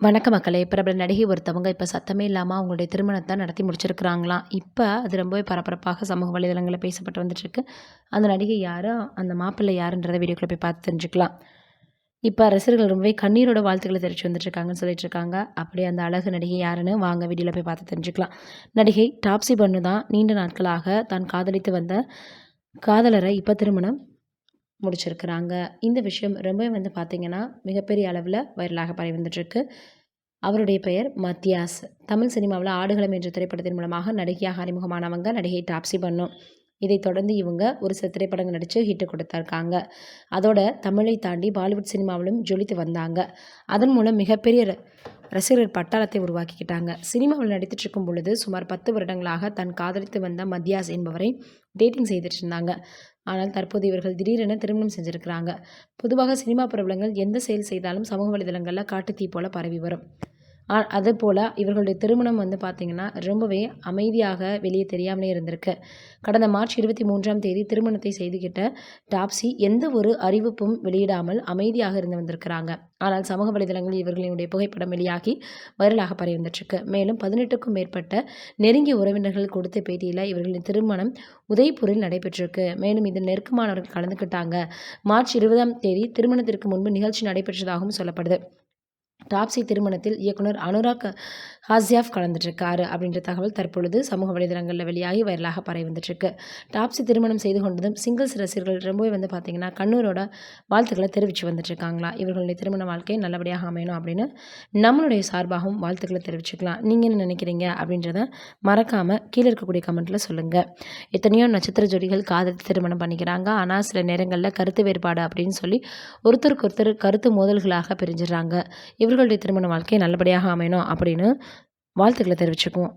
வணக்க மக்களே! பிரபல நடிகை ஒருத்தவங்க இப்ப சத்தமே இல்லாம அவங்களுடைய திருமணத்த நடத்தி முடிச்சிருக்கிறாங்களாம். இப்ப அது ரொம்பவே பரபரப்பாக சமூக வலைதளங்கள்ல பேசப்பட்டு வந்துட்டுருக்கு. அந்த நடிகை யாரு? அந்த மாப்பிள்ளை யாருன்றத வீடியோக்குள்ள போய் பார்த்து தெரிஞ்சுக்கலாம். இப்ப ரசிகர்கள் ரொம்பவே கண்ணீரோட வாழ்த்துக்கள தெரிவிச்சு வந்துட்டுருக்காங்கன்னு சொல்லிட்டுருக்காங்க. அப்படியே அந்த அழகு நடிகை யாருன்னு வாங்க வீடியோல போய் பார்த்து தெரிஞ்சுக்கலாம். நடிகை டாப்ஸி பன்னு தான் நீண்ட நாட்களாக தான் காதலித்து வந்த காதலர இப்ப திருமணம் முடிச்சிருக்கிறாங்க. இந்த விஷயம் ரொம்பவே பார்த்தீங்கன்னா, மிகப்பெரிய அளவுல வைரலாக பரவி வந்துட்டுருக்கு. அவருடைய பெயர் மத்தியாஸ். தமிழ் சினிமாவுல ஆடுகளம் என்ற திரைப்படத்தின் மூலமாக நடிகையாக அறிமுகமானவங்க நடிகை டாப்ஸி பன்னு. இதைத் தொடர்ந்து இவங்க ஒரு சில திரைப்படங்கள் நடிச்சு ஹிட் கொடுத்திருக்காங்க. அதோட தமிழை தாண்டி பாலிவுட் சினிமாவிலும் ஜொலித்து வந்தாங்க. அதன் மூலம் மிகப்பெரிய ரசிகர்கள் பட்டாளத்தை உருவாக்கிக்கிட்டாங்க. சினிமாவில் நடித்துட்டு இருக்கும் பொழுது சுமார் 10 வருடங்களாக தன் காதலித்து வந்த மத்தியாஸ் என்பவரை டேட்டிங் செய்துட்டு இருந்தாங்க. ஆனால் தற்போது இவர்கள் திடீரென திருமணம் செஞ்சிருக்கிறாங்க. பொதுவாக சினிமா பிரபலங்கள் எந்த செயல் செய்தாலும் சமூக வலைதளங்கள்ல காட்டுத்தீ போல பரவி வரும். அதுபோல் இவர்களுடைய திருமணம் பார்த்தீங்கன்னா ரொம்பவே அமைதியாக வெளியே தெரியாமலே இருந்திருக்கு. கடந்த மார்ச் 23ஆம் தேதி திருமணத்தை செய்துகிட்ட டாப்ஸி எந்த ஒரு அறிவிப்பும் வெளியிடாமல் அமைதியாக இருந்து வந்திருக்கிறாங்க. ஆனால் சமூக வலைதளங்களில் இவர்களினுடைய புகைப்படம் வெளியாகி வைரலாக பரவி வந்துட்டுருக்கு. மேலும் 18க்கும் மேற்பட்ட நெருங்கிய உறவினர்கள் கொடுத்த பேட்டியில் இவர்களின் திருமணம் உதய்பூரில் நடைபெற்றிருக்கு. மேலும் இதில் நெருக்கமானவர்கள் கலந்துக்கிட்டாங்க. மார்ச் 20ஆம் தேதி திருமணத்திற்கு முன்பு நிகழ்ச்சி நடைபெற்றதாகவும் சொல்லப்படுது. டாப்ஸி திருமணத்தில் இயக்குனர் அனுராக் ஹாஸ்யாஃப் கலந்துட்டுருக்காரு அப்படின்ற தகவல் தற்பொழுது சமூக வலைதளங்களில் வெளியாகி வைரலாக பரவி வந்துட்டுருக்கு. டாப்ஸி திருமணம் செய்து கொண்டதும் சிங்கிள்ஸ் ரசிகர்கள் ரொம்பவே பார்த்தீங்கன்னா கண்ணூரோட வாழ்த்துக்களை தெரிவித்து வந்துட்டுருக்காங்களா. இவர்களுடைய திருமண வாழ்க்கை நல்லபடியாக அமையணும் அப்படின்னு நம்மளுடைய சார்பாகவும் வாழ்த்துக்களை தெரிவிச்சுக்கலாம். நீங்கள் என்ன நினைக்கிறீங்க அப்படின்றத மறக்காமல் கீழே இருக்கக்கூடிய கமெண்ட்டில் சொல்லுங்கள். எத்தனையோ நட்சத்திர ஜோடிகள் காதலித்து திருமணம் பண்ணிக்கிறாங்க. ஆனால் சில நேரங்களில் கருத்து வேறுபாடு அப்படின்னு சொல்லி ஒருத்தருக்கு ஒருத்தர் கருத்து மோதல்களாக பிரிஞ்சிடறாங்க. இவர்களுடைய திருமண வாழ்க்கை நல்லபடியாக அமையணும் அப்படின்னு வாழ்த்துக்களை தெரிவிச்சுக்குவோம்.